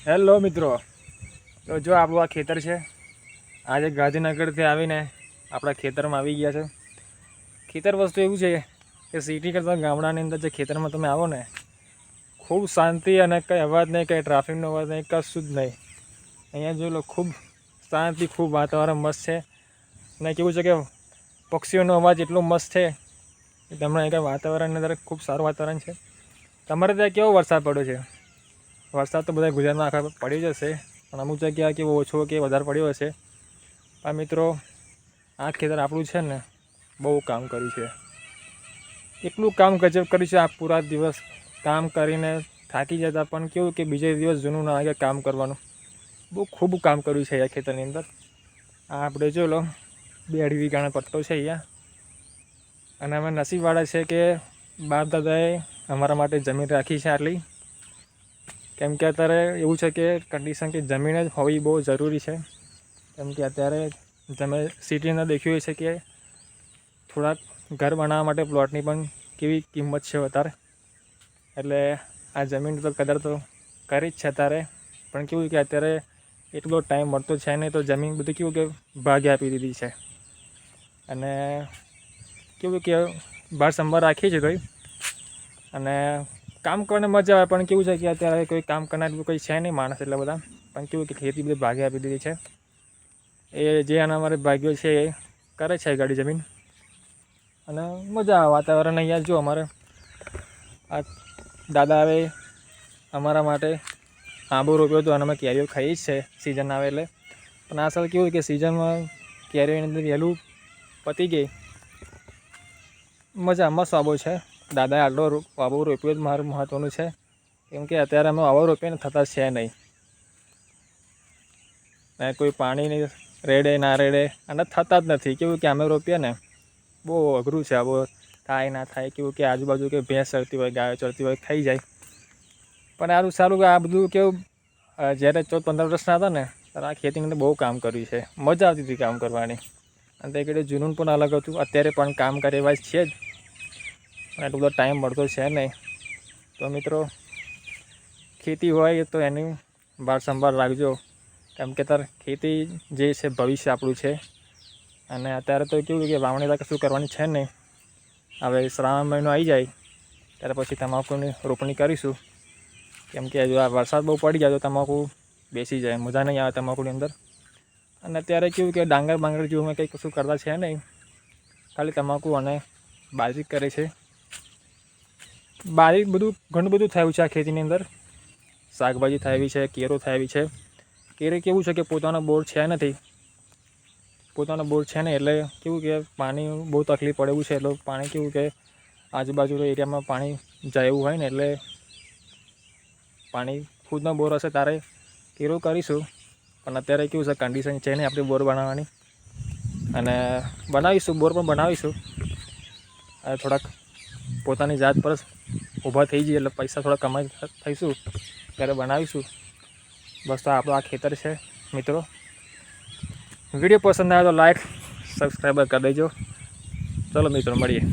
Hello મિત્રો, તો જો આપણું આ ખેતર છે. આજે ગાંધીનગરથી આવીને આપણા ખેતરમાં આવી ગયા છે. ખેતર વસ્તુ એવું છે કે સિટી કરતાં ગામડાની અંદર જે ખેતરમાં તમે આવો ને, ખૂબ શાંતિ અને કંઈ અવાજ નહીં, કંઈ ટ્રાફિકનો અવાજ નહીં, કશું જ નહીં. અહીંયા જોઈ લો, ખૂબ શાંતિ, ખૂબ વાતાવરણ મસ્ત છે. અને કેવું છે કે પક્ષીઓનો અવાજ એટલો મસ્ત છે કે તમને કંઈ વાતાવરણની અંદર ખૂબ સારું વાતાવરણ છે. તમારે ત્યાં કેવો વરસાદ પડ્યો છે? વરસાદ તો બધા ગુજરાતમાં આખા પડી જશે, પણ અમુક જગ્યાએ કેવો ઓછો કે વધારે પડ્યો હશે. પણ મિત્રો, આ ખેતર આપણું છે ને, બહુ કામ કર્યું છે. એટલું કામ ગજબ કર્યું છે. આ પૂરા દિવસ કામ કરીને થાકી જતા, પણ કેવું કે બીજે દિવસ જૂનું ના લાગે કામ કરવાનું. બહુ ખૂબ કામ કર્યું છે આ ખેતરની અંદર. આ આપણે જો લો, 2.5 વીઘાનો પટ્ટો છે અહીંયા. અને અમે નસીબવાળા છે કે બાપ દાદાએ અમારા માટે જમીન રાખી છે આટલી. કેમ કે અત્યારે એવું છે કે કન્ડિશન કે જમીન જ હોવી બહુ જરૂરી છે. કેમ કે અત્યારે તમે સિટીની અંદર દેખ્યું છે કે થોડાક ઘર બનાવવા માટે પ્લોટની પણ કેવી કિંમત છે અત્યારે. એટલે આ જમીન તો કદર તો કરી જ છે અત્યારે, પણ કેવું કે અત્યારે એટલો ટાઈમ મળતો છે નહીં, તો જમીન બધું કેવું કે ભાગે આપી દીધી છે. અને કેવું કે બાર સંભાળ રાખી છે તોય, અને કામ કરવાની મજા આવે. પણ કેવું છે કે અત્યારે કોઈ કામ કરનાર કોઈ છે નહીં માણસ એટલે બધા, પણ કેવું કે ખેતી બધી ભાગે આપી દીધી છે. એ જે આના અમારે ભાગ્યો છે એ કરે છે ગાડી જમીન. અને મજા આવે વાતાવરણ. અહીંયા જો અમારે આ દાદા આવે અમારા માટે આંબો રોપ્યો હતો, અને અમે કેરીઓ ખાઈ જ છે સિઝન આવે એટલે. પણ આ સાલ કેવું કે સિઝનમાં કેરીઓની અંદર વહેલું પતી ગઈ. મજા મસ્ત આંબો છે. દાદાએ આટલો આંબો રોપ્યો જ મારું મહત્ત્વનું છે. કેમ કે અત્યારે અમે આંબો રોપીને થતા છે નહીં, ને કોઈ પાણીની રેડે ના રેડે અને થતા જ નથી. કેવું કે અમે રોપીએ ને બહુ અઘરું છે. આંબો થાય ના થાય, કેવું કે આજુબાજુ કે ભેંસ ચરતી હોય, ગાયો ચરતી હોય, ખાઈ જાય. પણ સારું કે આ બધું કેવું, જ્યારે 14-15 વર્ષના હતા ને ત્યારે આ ખેતીની અંદર બહુ કામ કર્યું છે. મજા આવતી હતી કામ કરવાની. અને તે કીધું જૂનું પણ અલગ હતું. અત્યારે પણ કામ કરે એવા છે જ, પણ એટલો બધો ટાઈમ મળતો છે નહીં. તો મિત્રો, ખેતી હોય તો એની બાર સંભાળ રાખજો. કેમ કે તાર ખેતી જે છે ભવિષ્ય આપણું છે. અને અત્યારે તો કેવું કે વાવણી તો કશું કરવાની છે નહીં. હવે શ્રાવણ મહિનો આવી જાય ત્યારે પછી તમાકુની રોપણી કરીશું. કેમ કે જો આ વરસાદ બહુ પડી જાય તો તમાકુ બેસી જાય, મજા નહીં આવે તમાકુની અંદર. અને અત્યારે કેવું કે ડાંગર બાંગર જેવું મેં કંઈ કશું કરતા છે નહીં, ખાલી તમાકુ અને બાજરી કરે છે. બારી બધું ઘણું બધું થયું છે આ ખેતીની અંદર. શાકભાજી થયેલી છે, કેરો થયેલી છે. કેરી કેવું છે કે પોતાનો બોર છે નથી, પોતાનો બોર છે નહીં, એટલે કેવું કે પાણી બહુ તકલીફ પડે એવું છે. એટલે પાણી કેવું કે આજુબાજુના એરિયામાં પાણી જાય એવું હોય ને, એટલે પાણી ખુદનો બોર હશે ત્યારે કેરો કરીશું. પણ અત્યારે કેવું છે કન્ડિશન છે નહીં આપણે બોર બનાવવાની, અને બનાવીશું, બોર પણ બનાવીશું. અને થોડાક પોતાની જાત પર ઊભા થઈ જઈએ એટલે પૈસા થોડા કમાઈ થઈશું ત્યારે બનાવીશું. બસ તો આપણું આ ખેતર છે મિત્રો. વિડીયો પસંદ આવે તો લાઈક સબસ્ક્રાઈબર કરી દેજો. ચલો મિત્રો, મળીએ.